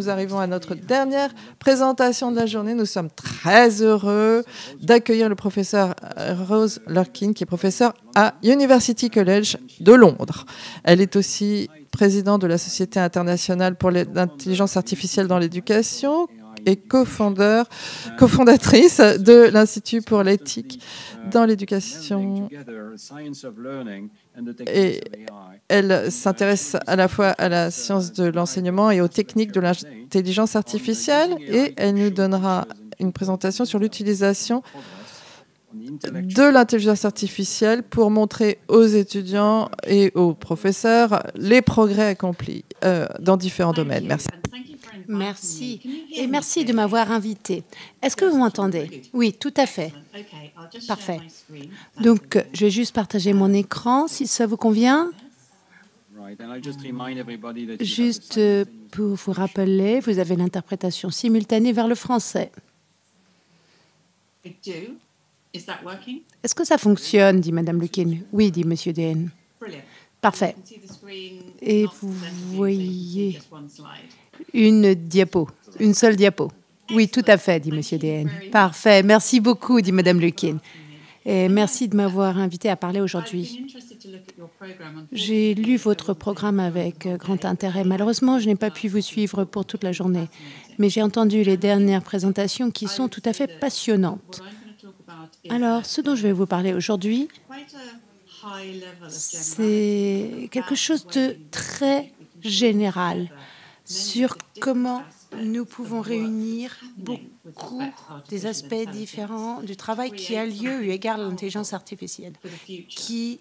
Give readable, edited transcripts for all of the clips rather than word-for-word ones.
nous arrivons à notre dernière présentation de la journée. Nous sommes très heureux d'accueillir le professeur Rose Lurkin, qui est professeur à University College de Londres. Elle est aussi présidente de la Société internationale pour l'intelligence artificielle dans l'éducation et cofondatrice de l'Institut pour l'éthique dans l'éducation. Et elle s'intéresse à la fois à la science de l'enseignement et aux techniques de l'intelligence artificielle, et elle nous donnera une présentation sur l'utilisation de l'intelligence artificielle pour montrer aux étudiants et aux professeurs les progrès accomplis dans différents domaines. Merci. Merci. Et merci de m'avoir invité. Est-ce que vous m'entendez? Oui, tout à fait. Parfait. Donc, je vais juste partager mon écran, si ça vous convient. Juste pour vous rappeler, vous avez l'interprétation simultanée vers le français. Est-ce que ça fonctionne, dit Madame Lukin. Oui, dit Monsieur Dehn. Parfait. Et vous voyez une diapo, une seule diapo. Oui, tout à fait, dit Monsieur Dehn. Parfait. Merci beaucoup, dit Madame Lukin. Et merci de m'avoir invité à parler aujourd'hui. J'ai lu votre programme avec grand intérêt. Malheureusement, je n'ai pas pu vous suivre pour toute la journée, mais j'ai entendu les dernières présentations qui sont tout à fait passionnantes. Alors, ce dont je vais vous parler aujourd'hui, c'est quelque chose de très général sur comment nous pouvons réunir beaucoup des aspects différents du travail qui a lieu eu égard à l'intelligence artificielle, qui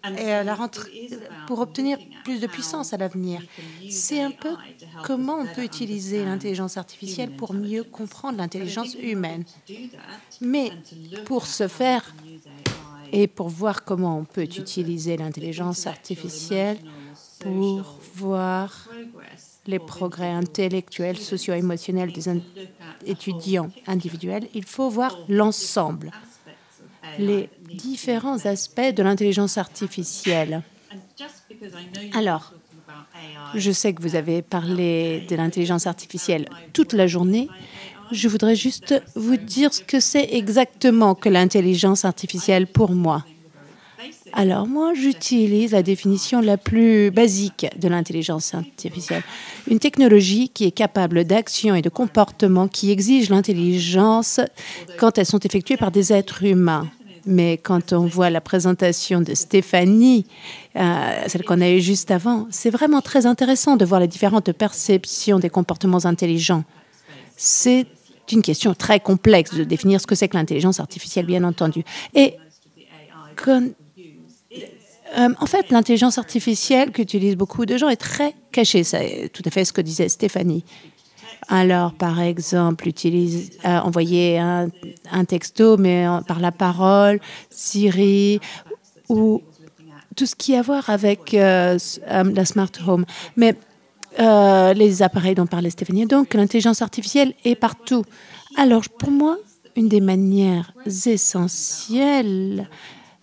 est à la rentrée pour obtenir plus de puissance à l'avenir. C'est un peu comment on peut utiliser l'intelligence artificielle pour mieux comprendre l'intelligence humaine. Mais pour ce faire, et pour voir comment on peut utiliser l'intelligence artificielle pour voir les progrès intellectuels, socio-émotionnels des étudiants individuels, il faut voir l'ensemble, les différents aspects de l'intelligence artificielle. Alors, je sais que vous avez parlé de l'intelligence artificielle toute la journée. Je voudrais juste vous dire ce que c'est exactement que l'intelligence artificielle pour moi. Alors, moi, j'utilise la définition la plus basique de l'intelligence artificielle. Une technologie qui est capable d'action et de comportement qui exige l'intelligence quand elles sont effectuées par des êtres humains. Mais quand on voit la présentation de Stéphanie, celle qu'on a eue juste avant, c'est vraiment très intéressant de voir les différentes perceptions des comportements intelligents. C'est une question très complexe de définir ce que c'est que l'intelligence artificielle, bien entendu. Et en fait, l'intelligence artificielle qu'utilisent beaucoup de gens est très cachée. C'est tout à fait ce que disait Stéphanie. Alors, par exemple, envoyer un texto, mais par la parole, Siri, ou tout ce qui a à voir avec la smart home. Mais les appareils dont parlait Stéphanie. Donc, l'intelligence artificielle est partout. Alors, pour moi, une des manières essentielles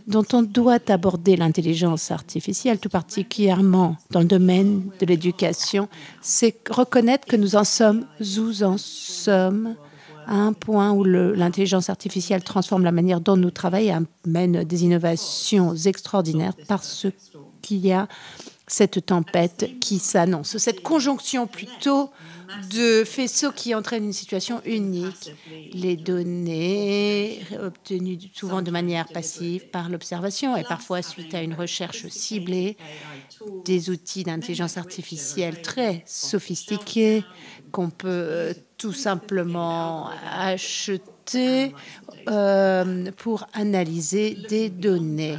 dont on doit aborder l'intelligence artificielle, tout particulièrement dans le domaine de l'éducation, c'est reconnaître que nous en sommes à un point où l'intelligence artificielle transforme la manière dont nous travaillons et amène des innovations extraordinaires parce qu'il y a cette tempête qui s'annonce, cette conjonction plutôt de faisceaux qui entraînent une situation unique. Les données obtenues souvent de manière passive par l'observation et parfois suite à une recherche ciblée, des outils d'intelligence artificielle très sophistiqués qu'on peut tout simplement acheter pour analyser des données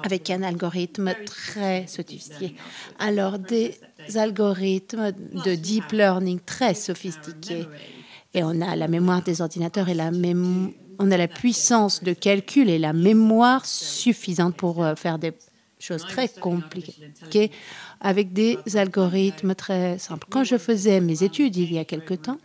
avec un algorithme très sophistiqué. Alors, des algorithmes de deep learning très sophistiqués. Et on a la mémoire des ordinateurs et on a la puissance de calcul et la mémoire suffisante pour faire des choses très compliquées avec des algorithmes très simples. Quand je faisais mes études il y a quelque temps,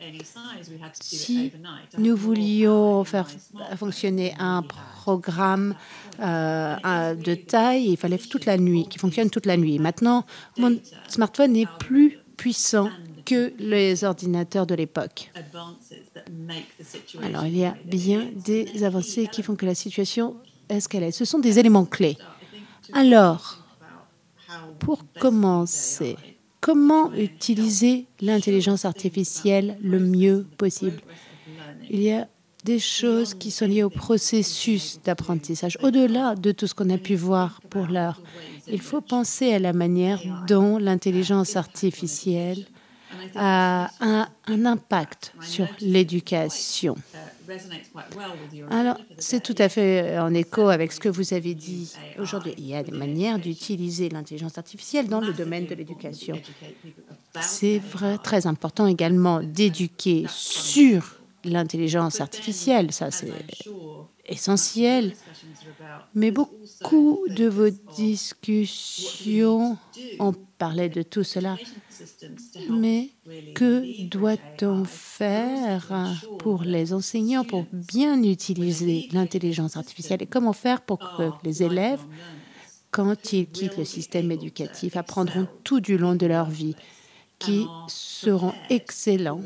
si nous voulions faire fonctionner un programme de taille, il fallait toute la nuit, qui fonctionne toute la nuit. Maintenant, mon smartphone est plus puissant que les ordinateurs de l'époque. Alors, il y a bien des avancées qui font que la situation est ce qu'elle est. Ce sont des éléments clés. Alors, pour commencer, comment utiliser l'intelligence artificielle le mieux possible? Il y a des choses qui sont liées au processus d'apprentissage. Au-delà de tout ce qu'on a pu voir pour l'heure, il faut penser à la manière dont l'intelligence artificielle a un impact sur l'éducation. Alors, c'est tout à fait en écho avec ce que vous avez dit aujourd'hui. Il y a des manières d'utiliser l'intelligence artificielle dans le domaine de l'éducation. C'est vrai, très important également d'éduquer sur l'intelligence artificielle, ça c'est essentiel. Mais beaucoup de vos discussions ont parlé de tout cela. Mais que doit-on faire pour les enseignants pour bien utiliser l'intelligence artificielle? Et comment faire pour que les élèves, quand ils quittent le système éducatif, apprendront tout du long de leur vie, qui seront excellents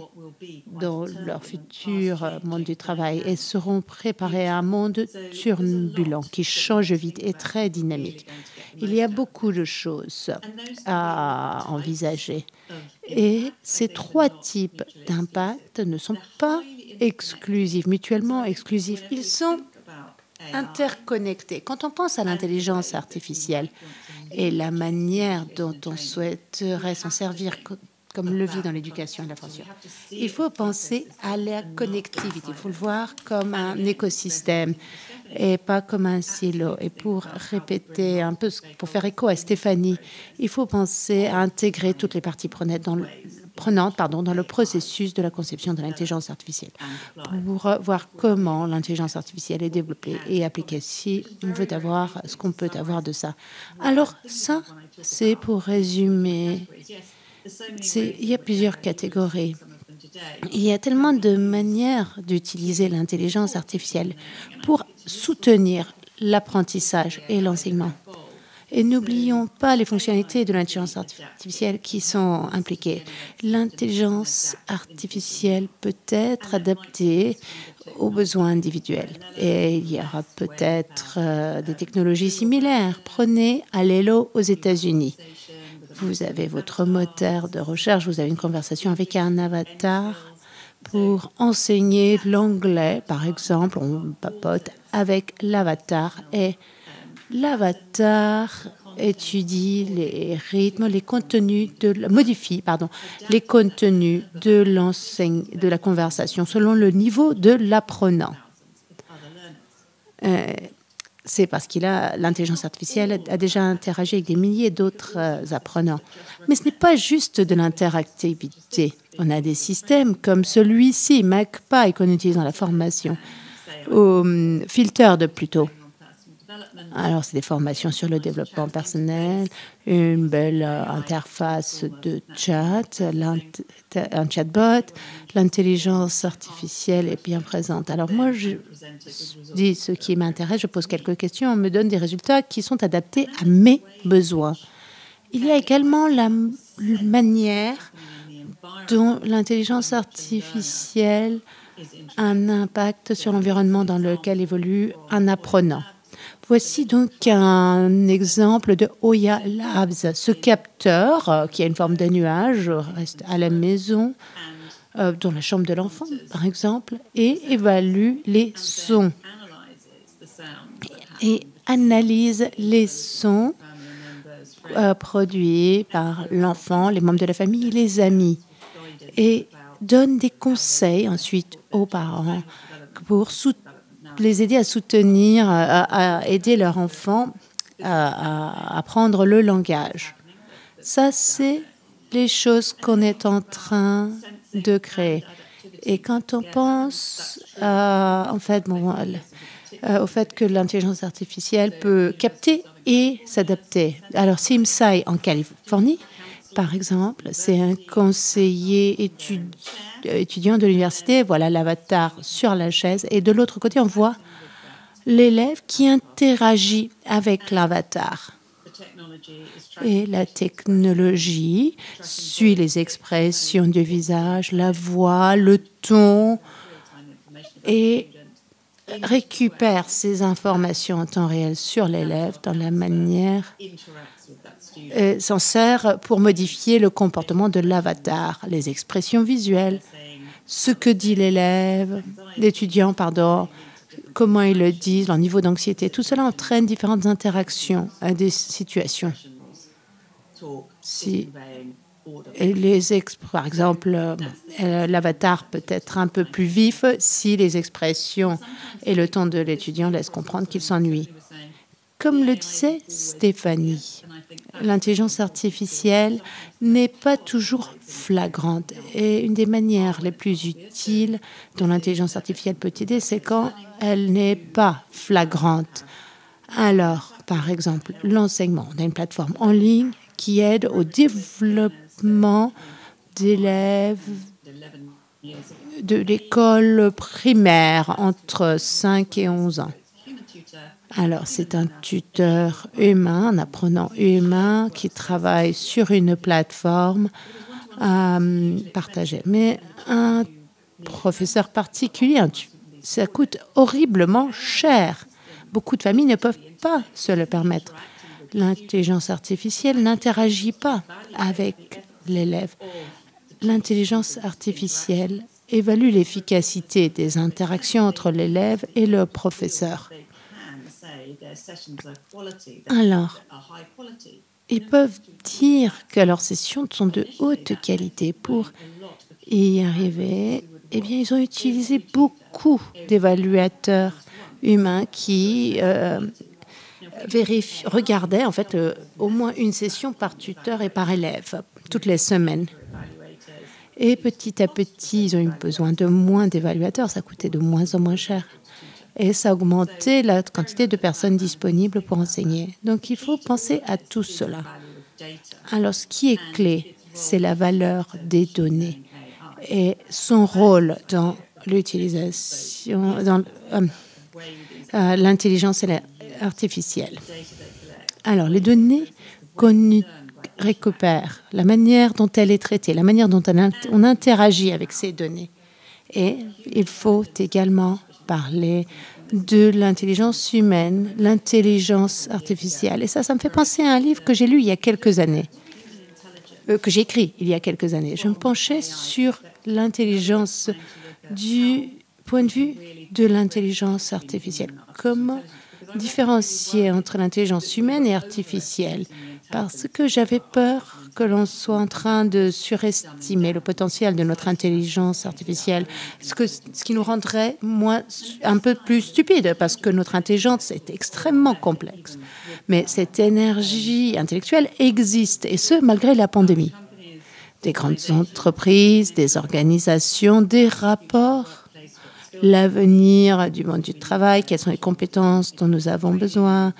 dans leur futur monde du travail et seront préparés à un monde turbulent qui change vite et très dynamique. Il y a beaucoup de choses à envisager. Et ces trois types d'impact ne sont pas exclusifs, mutuellement exclusifs. Ils sont interconnectés. Quand on pense à l'intelligence artificielle et la manière dont on souhaiterait s'en servir comme levier dans l'éducation et la formation, il faut penser à la connectivité. Il faut le voir comme un écosystème et pas comme un silo. Et pour répéter un peu, pour faire écho à Stéphanie, il faut penser à intégrer toutes les parties prenantes dans le processus de la conception de l'intelligence artificielle pour voir comment l'intelligence artificielle est développée et appliquée si on veut avoir ce qu'on peut avoir de ça. Alors ça, c'est pour résumer. Il y a plusieurs catégories. Il y a tellement de manières d'utiliser l'intelligence artificielle pour soutenir l'apprentissage et l'enseignement. Et n'oublions pas les fonctionnalités de l'intelligence artificielle qui sont impliquées. L'intelligence artificielle peut être adaptée aux besoins individuels. Et il y aura peut-être des technologies similaires. Prenez Alelo aux États-Unis. Vous avez votre moteur de recherche, vous avez une conversation avec un avatar pour enseigner l'anglais, par exemple. On papote avec l'avatar et l'avatar étudie les rythmes, les contenus, modifie les contenus de la conversation selon le niveau de l'apprenant. C'est parce l'intelligence artificielle a déjà interagi avec des milliers d'autres apprenants. Mais ce n'est pas juste de l'interactivité. On a des systèmes comme celui-ci, MacPy, qu'on utilise dans la formation, ou Filtered plutôt. Alors, c'est des formations sur le développement personnel, une belle interface de chat, un chatbot, l'intelligence artificielle est bien présente. Alors, moi, je dis ce qui m'intéresse, je pose quelques questions, on me donne des résultats qui sont adaptés à mes besoins. Il y a également la manière dont l'intelligence artificielle a un impact sur l'environnement dans lequel évolue un apprenant. Voici donc un exemple de Oya Labs. Ce capteur, qui a une forme de nuage, reste à la maison, dans la chambre de l'enfant, par exemple, et évalue les sons et analyse les sons produits par l'enfant, les membres de la famille et les amis, et donne des conseils ensuite aux parents pour les aider à soutenir, à aider leur enfant à apprendre le langage. Ça, c'est les choses qu'on est en train de créer. Et quand on pense au fait que l'intelligence artificielle peut capter et s'adapter. Alors, Simsai en Californie, par exemple, c'est un conseiller étudiant de l'université. Voilà l'avatar sur la chaise. Et de l'autre côté, on voit l'élève qui interagit avec l'avatar. Et la technologie suit les expressions du visage, la voix, le ton, et récupère ces informations en temps réel sur l'élève dans la manière s'en sert pour modifier le comportement de l'avatar, les expressions visuelles, ce que dit l'étudiant, comment ils le disent, leur niveau d'anxiété. Tout cela entraîne différentes interactions à des situations. Par exemple, l'avatar peut être un peu plus vif si les expressions et le ton de l'étudiant laissent comprendre qu'il s'ennuie. Comme le disait Stéphanie, l'intelligence artificielle n'est pas toujours flagrante. Et une des manières les plus utiles dont l'intelligence artificielle peut aider, c'est quand elle n'est pas flagrante. Alors, par exemple, l'enseignement. On a une plateforme en ligne qui aide au développement d'élèves de l'école primaire entre 5 et 11 ans. Alors, c'est un tuteur humain, un apprenant humain qui travaille sur une plateforme partagée. Mais un professeur particulier, ça coûte horriblement cher. Beaucoup de familles ne peuvent pas se le permettre. L'intelligence artificielle n'interagit pas avec l'élève. L'intelligence artificielle évalue l'efficacité des interactions entre l'élève et le professeur. Alors, ils peuvent dire que leurs sessions sont de haute qualité. Pour y arriver, eh bien, ils ont utilisé beaucoup d'évaluateurs humains qui regardaient en fait au moins une session par tuteur et par élève toutes les semaines. Et petit à petit, ils ont eu besoin de moins d'évaluateurs. Ça coûtait de moins en moins cher. Et ça a augmenté la quantité de personnes disponibles pour enseigner. Donc, il faut penser à tout cela. Alors, ce qui est clé, c'est la valeur des données et son rôle dans l'utilisation, dans l'intelligence artificielle. Alors, les données qu'on récupère, la manière dont elle est traitée, la manière dont on interagit avec ces données. Et il faut également parler de l'intelligence humaine, l'intelligence artificielle. Et ça me fait penser à un livre que j'ai lu il y a quelques années, que j'ai écrit il y a quelques années. Je me penchais sur l'intelligence du point de vue de l'intelligence artificielle. Comment différencier entre l'intelligence humaine et artificielle? Parce que j'avais peur que l'on soit en train de surestimer le potentiel de notre intelligence artificielle, ce qui nous rendrait un peu plus stupides, parce que notre intelligence est extrêmement complexe. Mais cette énergie intellectuelle existe, et ce, malgré la pandémie. Des grandes entreprises, des organisations, des rapports, l'avenir du monde du travail, quelles sont les compétences dont nous avons besoin,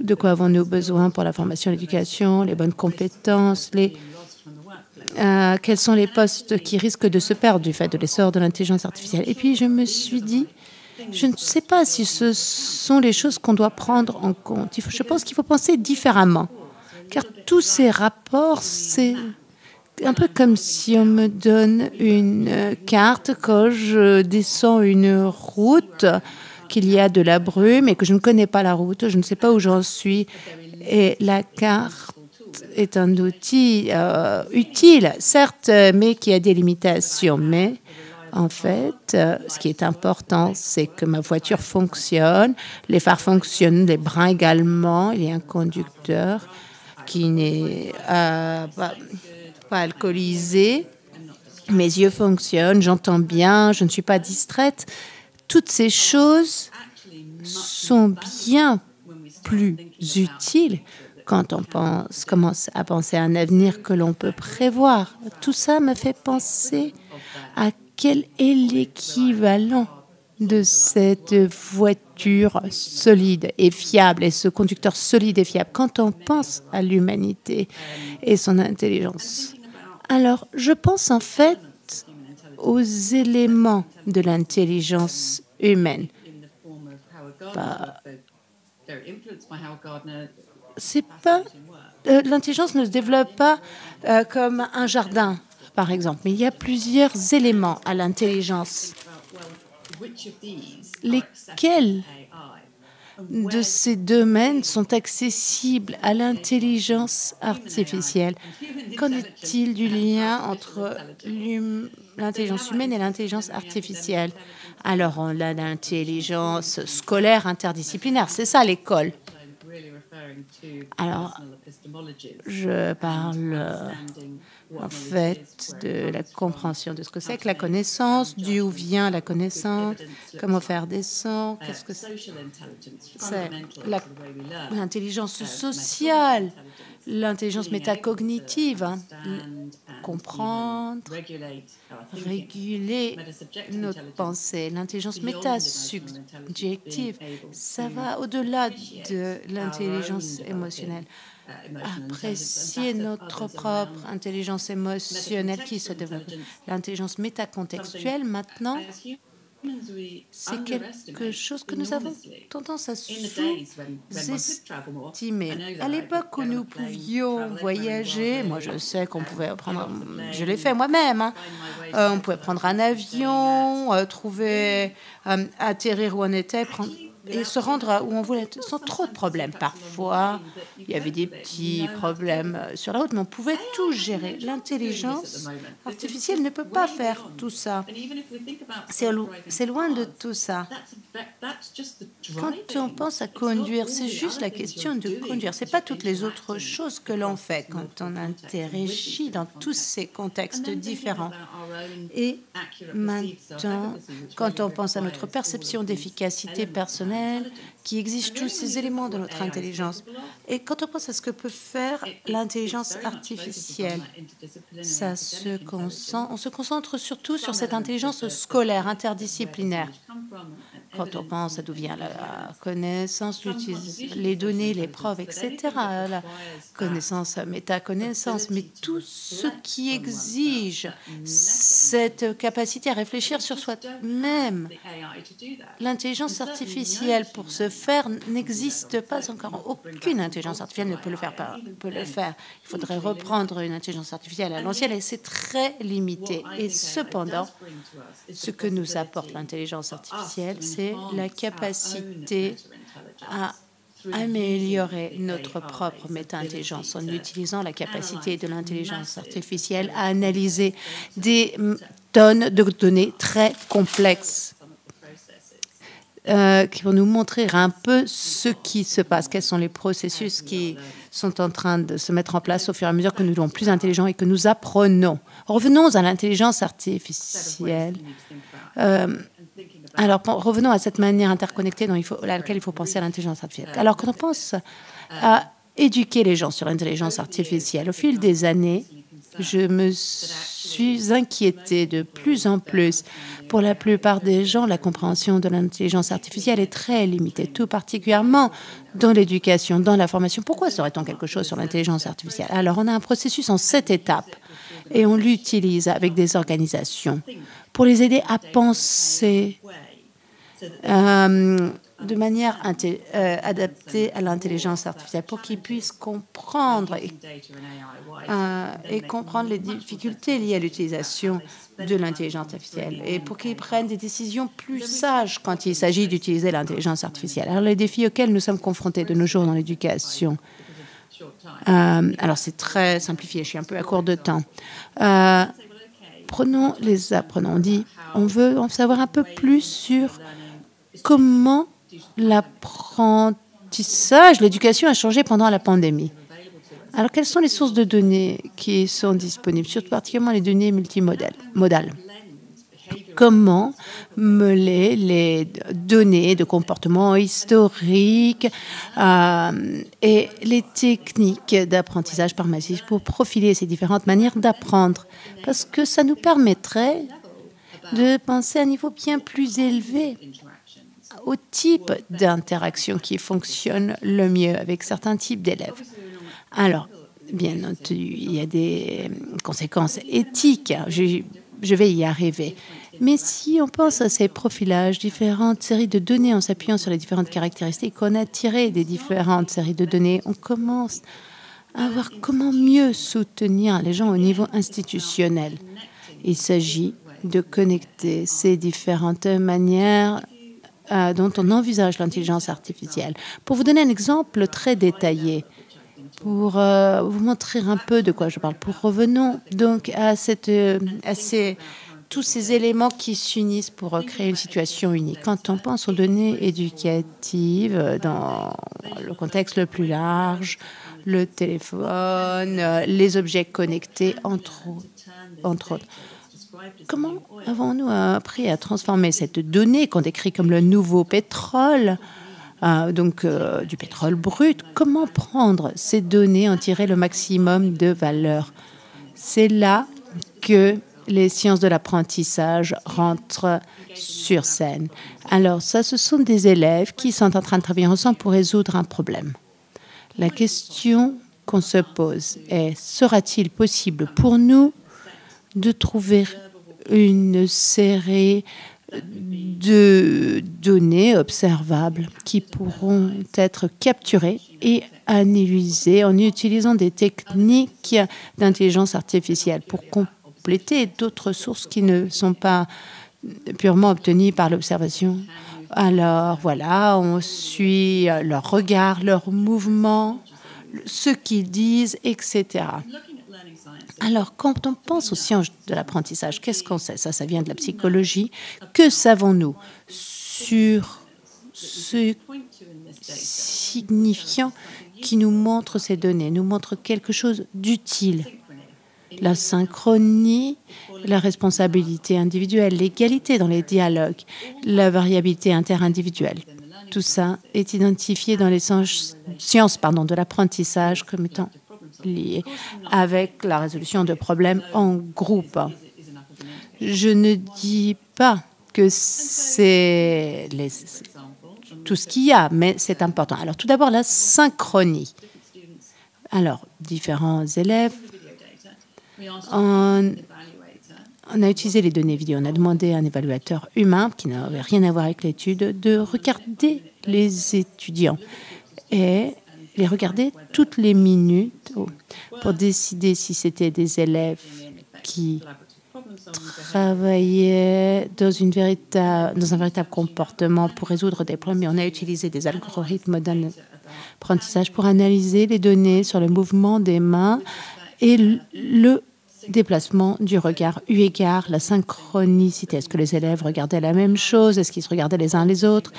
de quoi avons-nous besoin pour la formation et l'éducation, les bonnes compétences, quels sont les postes qui risquent de se perdre du fait de l'essor de l'intelligence artificielle. Et puis, je me suis dit, je ne sais pas si ce sont les choses qu'on doit prendre en compte. Je pense qu'il faut penser différemment, car tous ces rapports, c'est un peu comme si on me donne une carte quand je descends une route, qu'il y a de la brume et que je ne connais pas la route, je ne sais pas où j'en suis. Et la carte est un outil utile, certes, mais qui a des limitations. Mais en fait, ce qui est important, c'est que ma voiture fonctionne, les phares fonctionnent, les brins également. Il y a un conducteur qui n'est pas alcoolisé. Mes yeux fonctionnent, j'entends bien, je ne suis pas distraite. Toutes ces choses sont bien plus utiles quand on commence à penser à un avenir que l'on peut prévoir. Tout ça me fait penser à quel est l'équivalent de cette voiture solide et fiable et ce conducteur solide et fiable quand on pense à l'humanité et son intelligence. Alors, je pense en fait aux éléments de l'intelligence humaine. c'est pas l'intelligence ne se développe pas comme un jardin, par exemple, mais il y a plusieurs éléments à l'intelligence. Lesquels de ces domaines sont accessibles à l'intelligence artificielle? Qu'en est-il du lien entre l'intelligence humaine et l'intelligence artificielle? Alors, on a l'intelligence scolaire interdisciplinaire, c'est ça l'école. Alors, je parle en fait de la compréhension de ce que c'est que la connaissance, d'où vient la connaissance, comment faire descendre, qu'est-ce que c'est l'intelligence sociale, l'intelligence métacognitive, comprendre, réguler notre pensée, l'intelligence métasubjective, ça va au-delà de l'intelligence émotionnelle. Apprécier notre propre intelligence émotionnelle qui se développe. L'intelligence métacontextuelle, maintenant, c'est quelque chose que nous avons tendance à sous-estimer. À l'époque où nous pouvions voyager, moi je sais qu'on pouvait prendre, je l'ai fait moi-même, on pouvait prendre un avion, trouver, atterrir où on était, et se rendre où on voulait sans trop de problèmes. Parfois, il y avait des petits problèmes sur la route, mais on pouvait tout gérer. L'intelligence artificielle ne peut pas faire tout ça. C'est loin de tout ça. Quand on pense à conduire, c'est juste la question de conduire. Ce n'est pas toutes les autres choses que l'on fait quand on interagit dans tous ces contextes différents. Et maintenant, quand on pense à notre perception d'efficacité personnelle, qui exige tous ces éléments de notre intelligence. Et quand on pense à ce que peut faire l'intelligence artificielle, on se concentre surtout sur cette intelligence scolaire, interdisciplinaire. Quand on pense à d'où vient la connaissance, les données, les preuves, etc., la connaissance, métaconnaissance, mais tout ce qui exige cette capacité à réfléchir sur soi-même. L'intelligence artificielle, pour ce faire, n'existe pas encore. Aucune intelligence artificielle ne peut le faire. Il faudrait reprendre une intelligence artificielle à l'ancienne et c'est très limité. Et cependant, ce que nous apporte l'intelligence artificielle, c'est la capacité à améliorer notre propre méta-intelligence en utilisant la capacité de l'intelligence artificielle à analyser des tonnes de données très complexes qui vont nous montrer un peu ce qui se passe, quels sont les processus qui sont en train de se mettre en place au fur et à mesure que nous devenons plus intelligents et que nous apprenons. Revenons à l'intelligence artificielle. Alors, revenons à cette manière interconnectée à laquelle il faut penser à l'intelligence artificielle. Alors, quand on pense à éduquer les gens sur l'intelligence artificielle, au fil des années, je me suis inquiétée de plus en plus. Pour la plupart des gens, la compréhension de l'intelligence artificielle est très limitée, tout particulièrement dans l'éducation, dans la formation. Pourquoi saurait-on quelque chose sur l'intelligence artificielle? Alors, on a un processus en 7 étapes et on l'utilise avec des organisations pour les aider à penser de manière adaptée à l'intelligence artificielle, pour qu'ils puissent comprendre et comprendre les difficultés liées à l'utilisation de l'intelligence artificielle et pour qu'ils prennent des décisions plus sages quand il s'agit d'utiliser l'intelligence artificielle. Alors, les défis auxquels nous sommes confrontés de nos jours dans l'éducation, alors c'est très simplifié, je suis un peu à court de temps. Prenons les apprenants. On veut en savoir un peu plus sur comment l'apprentissage, l'éducation a changé pendant la pandémie. Alors, quelles sont les sources de données qui sont disponibles, surtout particulièrement les données multimodales? Comment mêler les données de comportement historique et les techniques d'apprentissage par massif pour profiler ces différentes manières d'apprendre? Parce que ça nous permettrait de penser à un niveau bien plus élevé au type d'interaction qui fonctionne le mieux avec certains types d'élèves. Alors, bien entendu, il y a des conséquences éthiques. Je vais y arriver. Mais si on pense à ces profilages, différentes séries de données en s'appuyant sur les différentes caractéristiques qu'on a tirées des différentes séries de données, on commence à voir comment mieux soutenir les gens au niveau institutionnel. Il s'agit de connecter ces différentes manières dont on envisage l'intelligence artificielle. Pour vous donner un exemple très détaillé, pour vous montrer un peu de quoi je parle, revenons donc à tous ces éléments qui s'unissent pour créer une situation unique. Quand on pense aux données éducatives dans le contexte le plus large, le téléphone, les objets connectés, entre autres. Comment avons-nous appris à transformer cette donnée qu'on décrit comme le nouveau pétrole, du pétrole brut? Comment prendre ces données, en tirer le maximum de valeur? C'est là que les sciences de l'apprentissage rentrent sur scène. Alors ça, ce sont des élèves qui sont en train de travailler ensemble pour résoudre un problème. La question qu'on se pose est, sera-t-il possible pour nous de trouver une série de données observables qui pourront être capturées et analysées en utilisant des techniques d'intelligence artificielle pour compléter d'autres sources qui ne sont pas purement obtenues par l'observation. Alors voilà, on suit leur regard, leurs mouvements, ce qu'ils disent, etc. Alors, quand on pense aux sciences de l'apprentissage, qu'est-ce qu'on sait? Ça vient de la psychologie. Que savons-nous sur ce signifiant qui nous montre ces données, nous montre quelque chose d'utile? La synchronie, la responsabilité individuelle, l'égalité dans les dialogues, la variabilité interindividuelle. Tout ça est identifié dans les sciences de l'apprentissage comme étant lié avec la résolution de problèmes en groupe. Je ne dis pas que c'est tout ce qu'il y a, mais c'est important. Alors, tout d'abord, la synchronie. Alors, différents élèves, on a utilisé les données vidéo. On a demandé à un évaluateur humain, qui n'avait rien à voir avec l'étude, de regarder les étudiants et les regarder toutes les minutes pour décider si c'était des élèves qui travaillaient dans un véritable comportement pour résoudre des problèmes. Et on a utilisé des algorithmes d'apprentissage pour analyser les données sur le mouvement des mains et le déplacement du regard, eu égard la synchronicité. Est-ce que les élèves regardaient la même chose? Est-ce qu'ils se regardaient les uns les autres?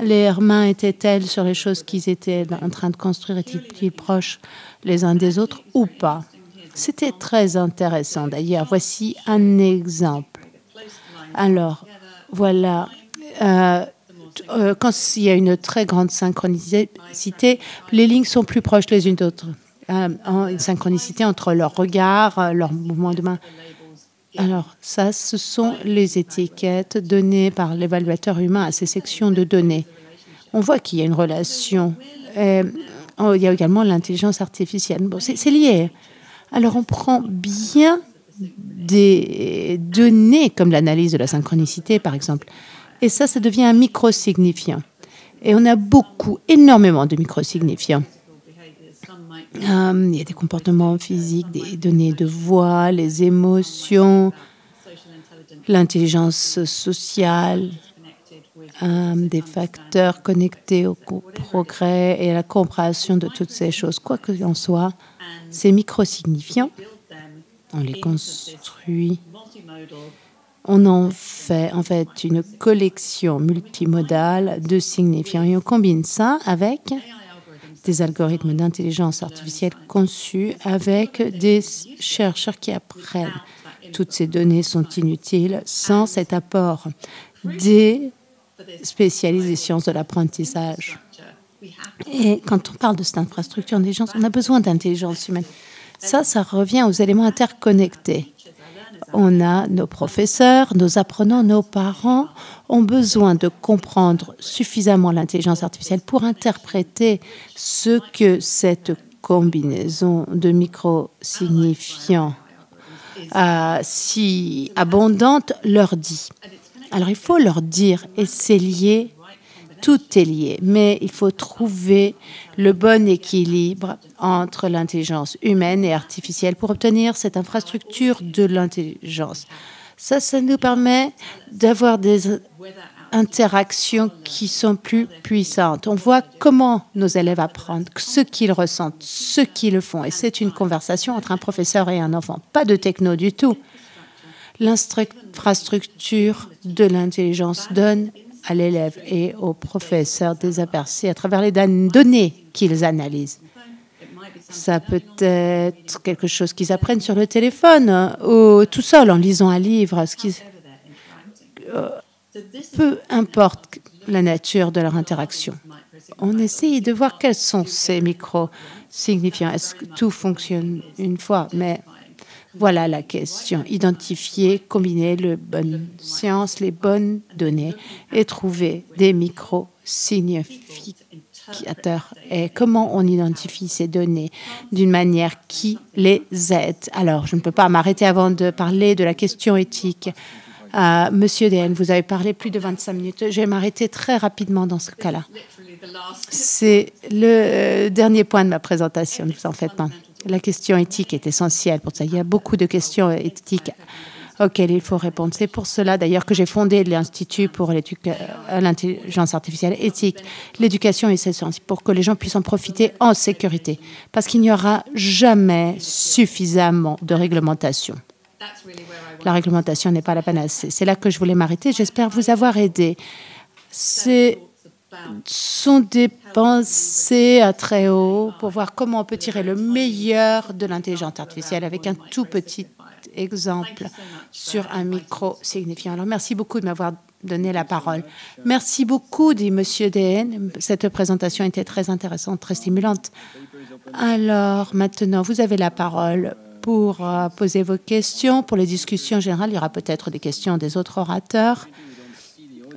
Leurs mains étaient-elles sur les choses qu'ils étaient en train de construire? Étaient-ils proches les uns des autres ou pas? C'était très intéressant. D'ailleurs, voici un exemple. Alors, voilà. Quand il y a une très grande synchronicité, les lignes sont plus proches les unes d'autres. Une synchronicité entre leur regard, leur mouvement de main. Alors, ça, ce sont les étiquettes données par l'évaluateur humain à ces sections de données. On voit qu'il y a une relation. Il y a également l'intelligence artificielle. Bon, c'est lié. Alors, on prend bien des données comme l'analyse de la synchronicité, par exemple. Et ça devient un micro-signifiant. Et on a énormément de micro-signifiants. Il y a des comportements physiques, des données de voix, les émotions, l'intelligence sociale, des facteurs connectés au progrès et à la compréhension de toutes ces choses. Quoi qu'il en soit, ces micro-signifiants, on les construit, on en fait une collection multimodale de signifiants et on combine ça avec des algorithmes d'intelligence artificielle conçus avec des chercheurs qui apprennent. Toutes ces données sont inutiles sans cet apport des spécialistes des sciences de l'apprentissage. Et quand on parle de cette infrastructure d'intelligence, on a besoin d'intelligence humaine. Ça revient aux éléments interconnectés. On a nos professeurs, nos apprenants, nos parents ont besoin de comprendre suffisamment l'intelligence artificielle pour interpréter ce que cette combinaison de micro-signifiants si abondante, leur dit. Alors, il faut leur dire, et c'est lié, tout est lié, mais il faut trouver le bon équilibre entre l'intelligence humaine et artificielle pour obtenir cette infrastructure de l'intelligence. Ça nous permet d'avoir des interactions qui sont plus puissantes. On voit comment nos élèves apprennent, ce qu'ils ressentent, ce qu'ils font. Et c'est une conversation entre un professeur et un enfant. Pas de techno du tout. L'infrastructure de l'intelligence donne à l'élève et au professeur des aperçus à travers les données qu'ils analysent. Ça peut être quelque chose qu'ils apprennent sur le téléphone ou tout seul en lisant un livre. Peu importe la nature de leur interaction. On essaye de voir quels sont ces micro-signifiants. Est-ce que tout fonctionne une fois? Mais voilà la question. Identifier, combiner les bonnes sciences, les bonnes données et trouver des micro-significateurs. Et comment on identifie ces données d'une manière qui les aide? Alors, je ne peux pas m'arrêter avant de parler de la question éthique. Monsieur Dehn, vous avez parlé plus de 25 minutes. Je vais m'arrêter très rapidement dans ce cas-là. C'est le dernier point de ma présentation, ne vous en faites pas. La question éthique est essentielle pour ça. Il y a beaucoup de questions éthiques auxquelles il faut répondre. C'est pour cela, d'ailleurs, que j'ai fondé l'Institut pour l'intelligence artificielle éthique. L'éducation est essentielle pour que les gens puissent en profiter en sécurité, parce qu'il n'y aura jamais suffisamment de réglementation. La réglementation n'est pas la panacée. C'est là que je voulais m'arrêter. J'espère vous avoir aidé. Ce sont des pensées à très haut pour voir comment on peut tirer le meilleur de l'intelligence artificielle avec un tout petit exemple sur un micro-signifiant. Alors, merci beaucoup de m'avoir donné la parole. Merci beaucoup, dit Monsieur Dehn. Cette présentation était très intéressante, très stimulante. Alors, maintenant, vous avez la parole pour poser vos questions. Pour les discussions générales, il y aura peut-être des questions des autres orateurs.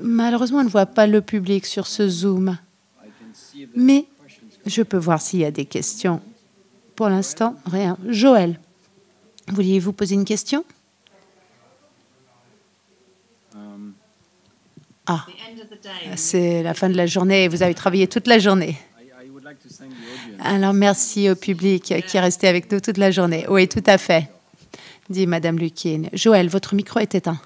Malheureusement, on ne voit pas le public sur ce Zoom, mais je peux voir s'il y a des questions. Pour l'instant, rien. Joël, vouliez-vous poser une question? Ah, c'est la fin de la journée. Vous avez travaillé toute la journée. Alors, merci au public qui est resté avec nous toute la journée. Oui, tout à fait, dit Madame Lukin. Joël, votre micro est éteint.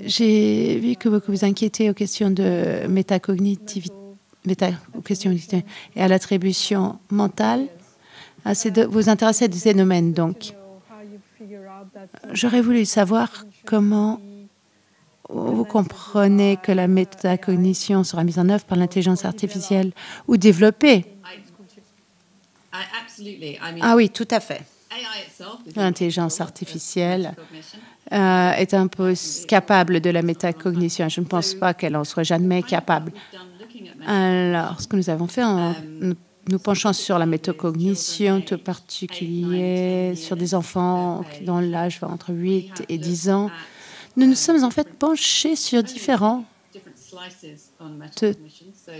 J'ai vu que vous vous inquiétez aux questions de métacognitivité et à l'attribution mentale. Vous intéressez à ces domaines, donc. J'aurais voulu savoir comment vous comprenez que la métacognition sera mise en œuvre par l'intelligence artificielle ou développée. Ah oui, tout à fait. L'intelligence artificielle est un peu capable de la métacognition. Je ne pense pas qu'elle en soit jamais capable. Alors, ce que nous avons fait, nous penchons sur la métacognition, tout particulier sur des enfants dont l'âge va entre 8 et 10 ans. Nous nous sommes en fait penchés sur différentes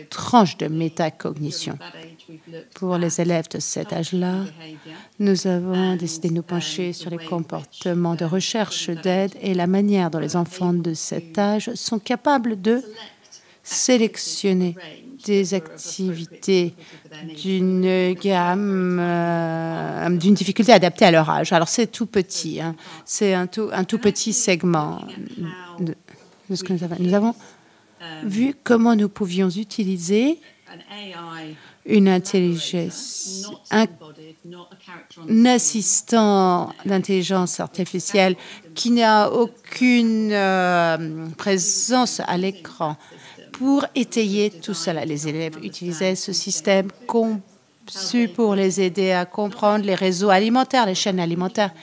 tranches de métacognition. Pour les élèves de cet âge-là, nous avons décidé de nous pencher sur les comportements de recherche d'aide et la manière dont les enfants de cet âge sont capables de sélectionner des activités d'une gamme, d'une difficulté adaptée à leur âge. Alors, c'est tout petit, hein. C'est un tout petit segment de ce que nous avons vu comment nous pouvions utiliser une intelligence, un assistant d'intelligence artificielle qui n'a aucune présence à l'écran pour étayer tout cela. Les élèves utilisaient ce système conçu pour les aider à comprendre les réseaux alimentaires, les chaînes alimentaires,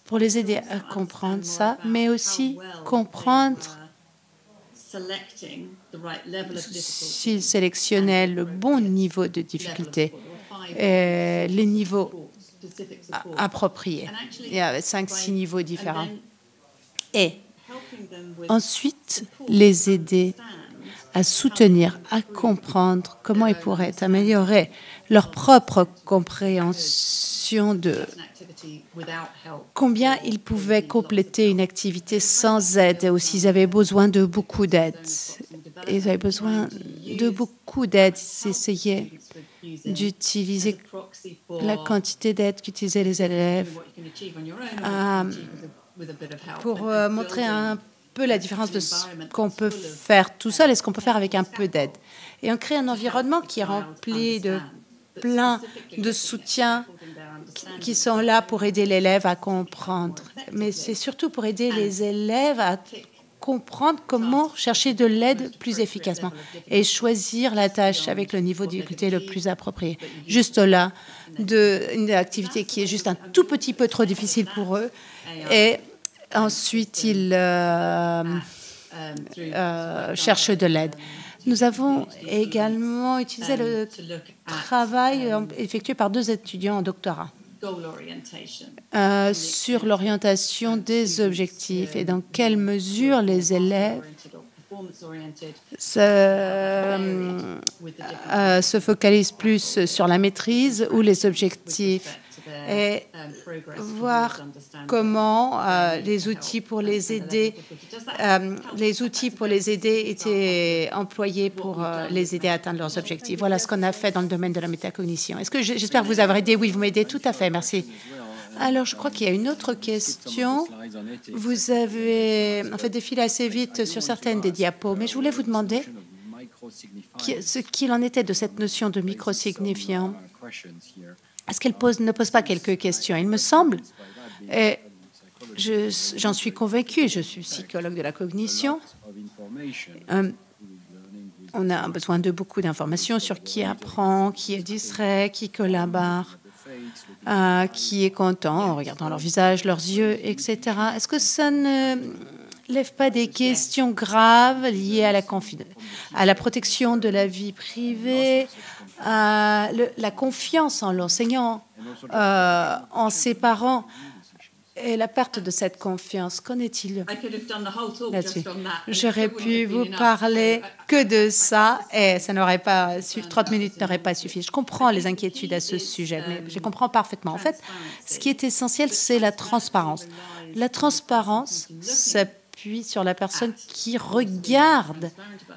pour les aider à comprendre ça, mais aussi comprendre s'ils sélectionnaient le bon niveau de difficulté, les niveaux appropriés. Il y a 5-6 niveaux différents. Et ensuite, les aider à soutenir, à comprendre comment ils pourraient améliorer leur propre compréhension de combien ils pouvaient compléter une activité sans aide ou s'ils avaient besoin de beaucoup d'aide. Ils avaient besoin de beaucoup d'aide. Ils essayaient d'utiliser la quantité d'aide qu'utilisaient les élèves pour montrer un peu la différence de ce qu'on peut faire tout seul et ce qu'on peut faire avec un peu d'aide. Et on crée un environnement qui est rempli de plein de soutiens qui sont là pour aider l'élève à comprendre. Mais c'est surtout pour aider les élèves à comprendre comment chercher de l'aide plus efficacement et choisir la tâche avec le niveau de difficulté le plus approprié. Juste là, une activité qui est juste un tout petit peu trop difficile pour eux. Et ensuite, ils cherchent de l'aide. Nous avons également utilisé le travail effectué par 2 étudiants en doctorat sur l'orientation des objectifs et dans quelle mesure les élèves se focalisent plus sur la maîtrise ou les objectifs et voir comment les outils pour les aider étaient employés pour les aider à atteindre leurs objectifs. Voilà ce qu'on a fait dans le domaine de la métacognition. Est-ce que j'espère vous avoir aidé? Oui, vous m'aidez tout à fait, merci. Alors, je crois qu'il y a une autre question. Vous avez en fait défilé assez vite sur certaines des diapos, mais je voulais vous demander ce qu'il en était de cette notion de microsignifiant. Est-ce qu'elle ne pose pas quelques questions? Il me semble, et j'en suis convaincue, je suis psychologue de la cognition, on a besoin de beaucoup d'informations sur qui apprend, qui est distrait, qui collabore, qui est content en regardant leur visage, leurs yeux, etc. Est-ce que ça ne lève pas des questions graves liées à la protection de la vie privée, à la confiance en l'enseignant, en ses parents et la perte de cette confiance? Qu'en est-il là-dessus? J'aurais pu vous parler que de ça et ça n'aurait pas 30 minutes n'auraient pas suffi. Je comprends les inquiétudes à ce sujet, mais je comprends parfaitement. En fait, ce qui est essentiel, c'est la transparence. La transparence, s'appuie sur la personne qui regarde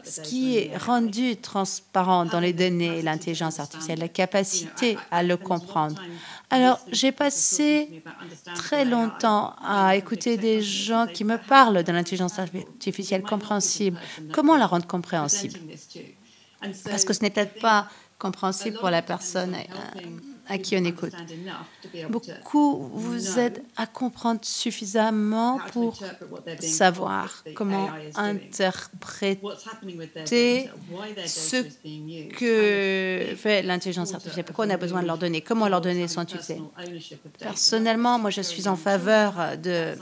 ce qui est rendu transparent dans les données et l'intelligence artificielle, la capacité à le comprendre. Alors, j'ai passé très longtemps à écouter des gens qui me parlent de l'intelligence artificielle compréhensible. Comment la rendre compréhensible? Parce que ce n'est peut-être pas compréhensible pour la personne à qui on écoute. Beaucoup vous aident à comprendre suffisamment pour savoir comment interpréter ce que fait l'intelligence artificielle. Pourquoi on a besoin de leurs données? Comment leurs données sont utilisées? Personnellement, moi, je suis en faveur de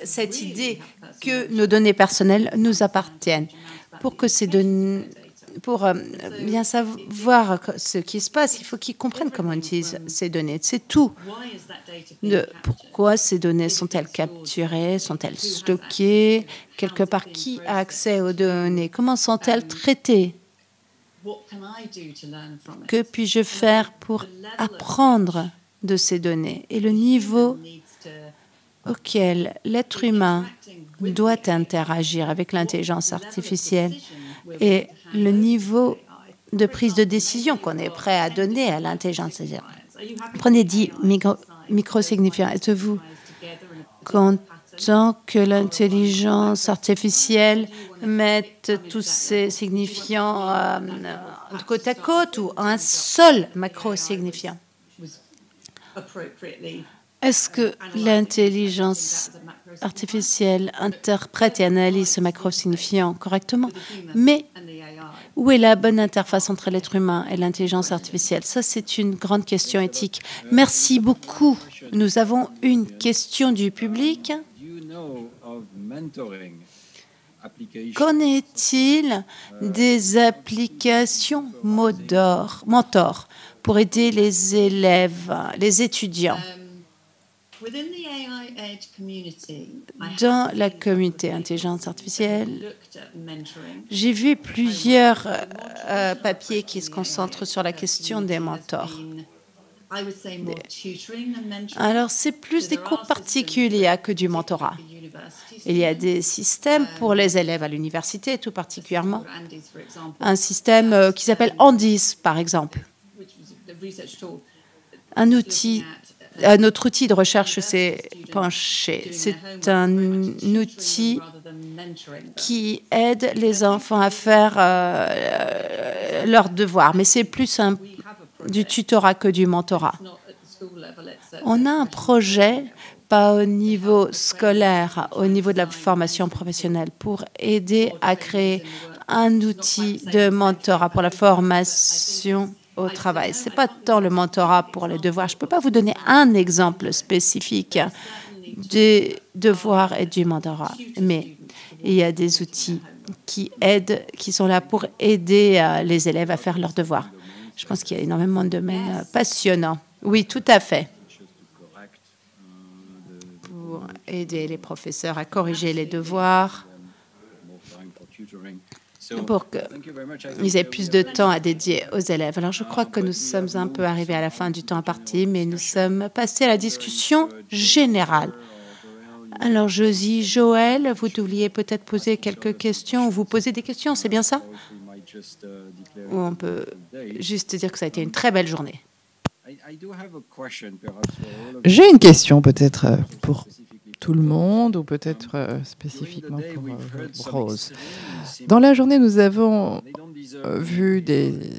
cette idée que nos données personnelles nous appartiennent. Pour que ces données, pour bien savoir ce qui se passe, il faut qu'ils comprennent comment on utilise ces données. C'est tout. Pourquoi ces données sont-elles capturées? Sont-elles stockées? Quelque part, qui a accès aux données? Comment sont-elles traitées? Que puis-je faire pour apprendre de ces données? Et le niveau auquel l'être humain doit interagir avec l'intelligence artificielle et le niveau de prise de décision qu'on est prêt à donner à l'intelligence artificielle. Prenez 10 microsignifiants. Êtes-vous content que l'intelligence artificielle mette tous ces signifiants côte à côte ou un seul macrosignifiant? Est-ce que l'intelligence artificielle interprète et analyse ce macro-signifiant correctement? Mais où est la bonne interface entre l'être humain et l'intelligence artificielle? Ça, c'est une grande question éthique. Merci beaucoup. Nous avons une question du public. Qu'en est-il des applications mentor pour aider les élèves, les étudiants? Dans la communauté intelligence artificielle, j'ai vu plusieurs papiers qui se concentrent sur la question des mentors. Alors, c'est plus des cours particuliers que du mentorat. Il y a des systèmes pour les élèves à l'université, tout particulièrement. Un système qui s'appelle Andis, par exemple. Notre outil de recherche s'est penché. C'est un outil qui aide les enfants à faire leurs devoirs, mais c'est plus du tutorat que du mentorat. On a un projet, pas au niveau scolaire, au niveau de la formation professionnelle, pour aider à créer un outil de mentorat pour la formation au travail. Ce n'est pas tant le mentorat pour les devoirs. Je ne peux pas vous donner un exemple spécifique des devoirs et du mentorat, mais il y a des outils qui sont là pour aider les élèves à faire leurs devoirs. Je pense qu'il y a énormément de domaines passionnants. Oui, tout à fait. Pour aider les professeurs à corriger les devoirs, pour qu'ils aient plus de temps à dédier aux élèves. Alors, je crois que nous sommes un peu arrivés à la fin du temps imparti, mais nous sommes passés à la discussion générale. Alors, Josie, Joël, vous devriez peut-être poser quelques questions, ou vous poser des questions, c'est bien ça? Ou on peut juste dire que ça a été une très belle journée. J'ai une question peut-être pour tout le monde ou peut-être spécifiquement pour Rose. Dans la journée, nous avons vu des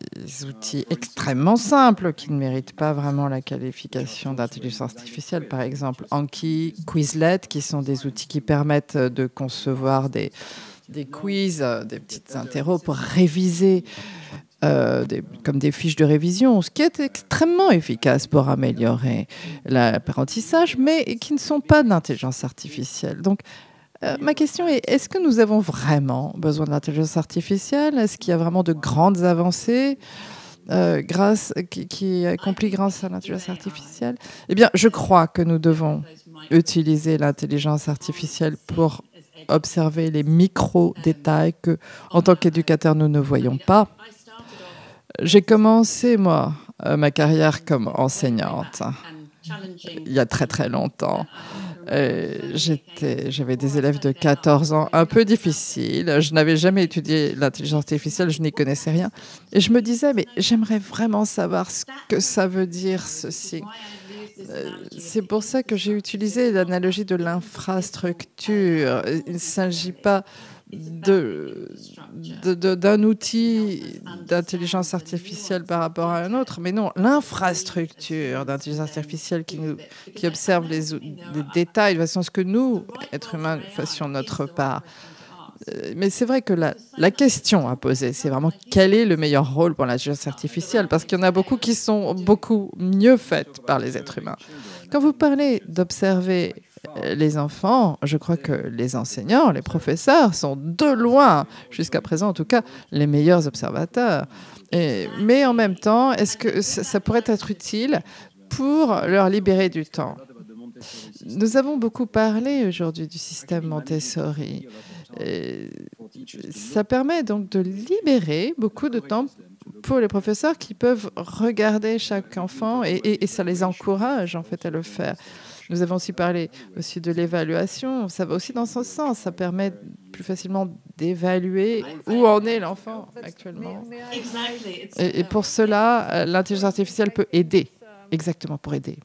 outils extrêmement simples qui ne méritent pas vraiment la qualification d'intelligence artificielle. Par exemple, Anki, Quizlet, qui sont des outils qui permettent de concevoir des quiz, des petites interros pour réviser comme des fiches de révision, ce qui est extrêmement efficace pour améliorer l'apprentissage, mais qui ne sont pas d'intelligence artificielle. Donc, ma question est, est-ce que nous avons vraiment besoin d'intelligence artificielle? Est-ce qu'il y a vraiment de grandes avancées qui accomplies grâce à l'intelligence artificielle? Eh bien, je crois que nous devons utiliser l'intelligence artificielle pour observer les micro-détails que, en tant qu'éducateur, nous ne voyons pas. J'ai commencé, moi, ma carrière comme enseignante il y a très, très longtemps. J'avais des élèves de 14 ans un peu difficiles. Je n'avais jamais étudié l'intelligence artificielle, je n'y connaissais rien. Et je me disais, mais j'aimerais vraiment savoir ce que ça veut dire, ceci. C'est pour ça que j'ai utilisé l'analogie de l'infrastructure. Il ne s'agit pas d'un outil d'intelligence artificielle par rapport à un autre, mais non, l'infrastructure d'intelligence artificielle qui observe les détails de façon à ce que nous, êtres humains, fassions notre part. Mais c'est vrai que la question à poser, c'est vraiment quel est le meilleur rôle pour l'intelligence artificielle, parce qu'il y en a beaucoup qui sont beaucoup mieux faites par les êtres humains. Quand vous parlez d'observer les enfants, je crois que les enseignants, les professeurs sont de loin, jusqu'à présent en tout cas, les meilleurs observateurs. Mais en même temps, est-ce que ça pourrait être utile pour leur libérer du temps? Nous avons beaucoup parlé aujourd'hui du système Montessori. Ça permet donc de libérer beaucoup de temps pour les professeurs qui peuvent regarder chaque enfant et ça les encourage en fait à le faire. Nous avons aussi parlé aussi de l'évaluation. Ça va aussi dans ce sens. Ça permet plus facilement d'évaluer où en est l'enfant actuellement. Et pour cela, l'intelligence artificielle peut aider. Exactement, pour aider.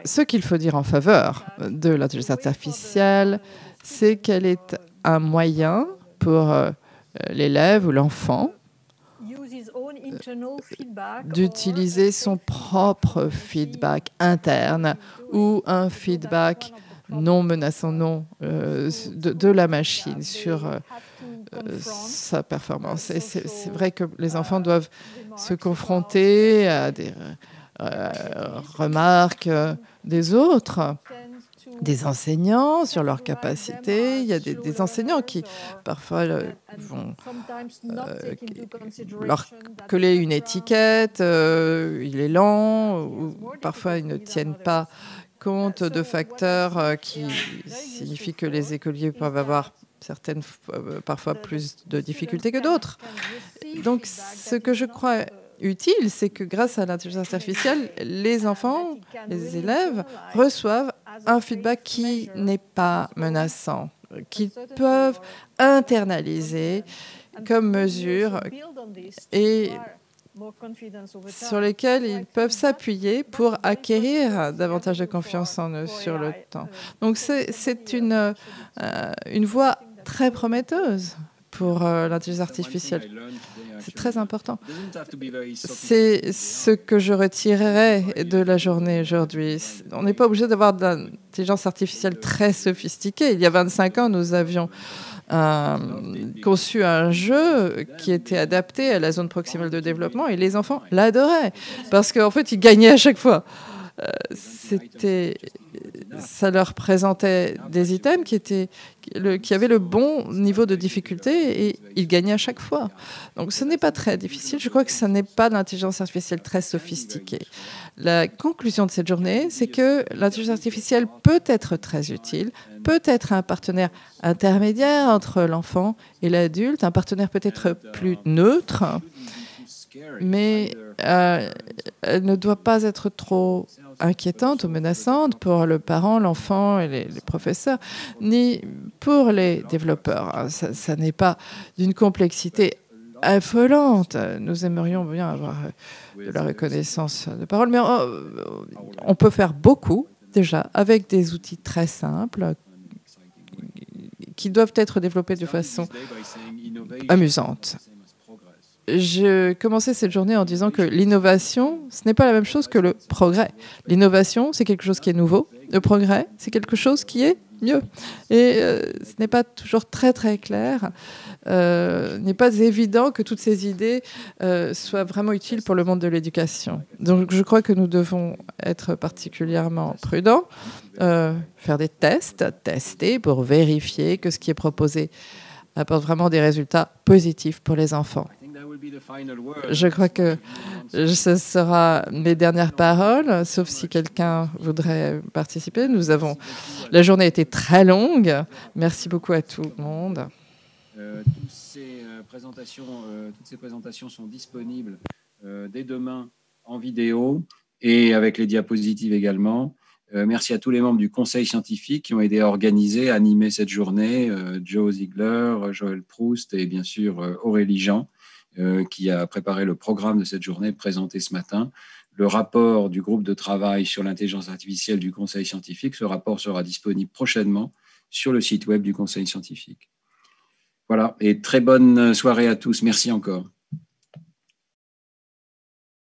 Ce qu'il faut dire en faveur de l'intelligence artificielle, c'est qu'elle est un moyen pour l'élève ou l'enfant d'utiliser son propre feedback interne ou un feedback non menaçant, de la machine sur sa performance. Et c'est vrai que les enfants doivent se confronter à des remarques des autres, des enseignants sur leurs capacités. Il y a des enseignants qui, parfois, vont leur coller une étiquette, il est lent, ou parfois ils ne tiennent pas compte de facteurs qui signifient que les écoliers peuvent avoir parfois plus de difficultés que d'autres. Donc, ce que je crois utile, c'est que grâce à l'intelligence artificielle, les enfants, les élèves reçoivent un feedback qui n'est pas menaçant, qu'ils peuvent internaliser comme mesure et sur lesquels ils peuvent s'appuyer pour acquérir davantage de confiance en eux sur le temps. Donc c'est une voie très prometteuse pour l'intelligence artificielle. C'est très important. C'est ce que je retirerais de la journée aujourd'hui. On n'est pas obligé d'avoir de l'intelligence artificielle très sophistiquée. Il y a 25 ans, nous avions conçu un jeu qui était adapté à la zone proximale de développement et les enfants l'adoraient parce qu'en fait, ils gagnaient à chaque fois. Ça leur présentait des items qui avaient le bon niveau de difficulté et ils gagnaient à chaque fois. Donc ce n'est pas très difficile. Je crois que ce n'est pas de l'intelligence artificielle très sophistiquée. La conclusion de cette journée, c'est que l'intelligence artificielle peut être très utile, peut être un partenaire intermédiaire entre l'enfant et l'adulte, un partenaire peut-être plus neutre, mais elle ne doit pas être trop inquiétante ou menaçante pour le parent, l'enfant et les professeurs, ni pour les développeurs. Ça n'est pas d'une complexité affolante. Nous aimerions bien avoir de la reconnaissance de parole, mais on peut faire beaucoup déjà avec des outils très simples qui doivent être développés de façon amusante. Je commençais cette journée en disant que l'innovation, ce n'est pas la même chose que le progrès. L'innovation, c'est quelque chose qui est nouveau. Le progrès, c'est quelque chose qui est mieux. Et ce n'est pas toujours très, très clair. Il n'est pas évident que toutes ces idées soient vraiment utiles pour le monde de l'éducation. Donc, je crois que nous devons être particulièrement prudents, faire des tests, tester pour vérifier que ce qui est proposé apporte vraiment des résultats positifs pour les enfants. Je crois que ce sera mes dernières paroles, sauf si quelqu'un voudrait participer. La journée a été très longue. Merci beaucoup à tout le monde. Toutes ces présentations sont disponibles dès demain en vidéo et avec les diapositives également. Merci à tous les membres du conseil scientifique qui ont aidé à organiser, à animer cette journée. Joe Ziegler, Joël Proust et bien sûr Aurélie Jean, qui a préparé le programme de cette journée présenté ce matin. Le rapport du groupe de travail sur l'intelligence artificielle du Conseil scientifique, ce rapport sera disponible prochainement sur le site web du Conseil scientifique. Voilà, et très bonne soirée à tous. Merci encore.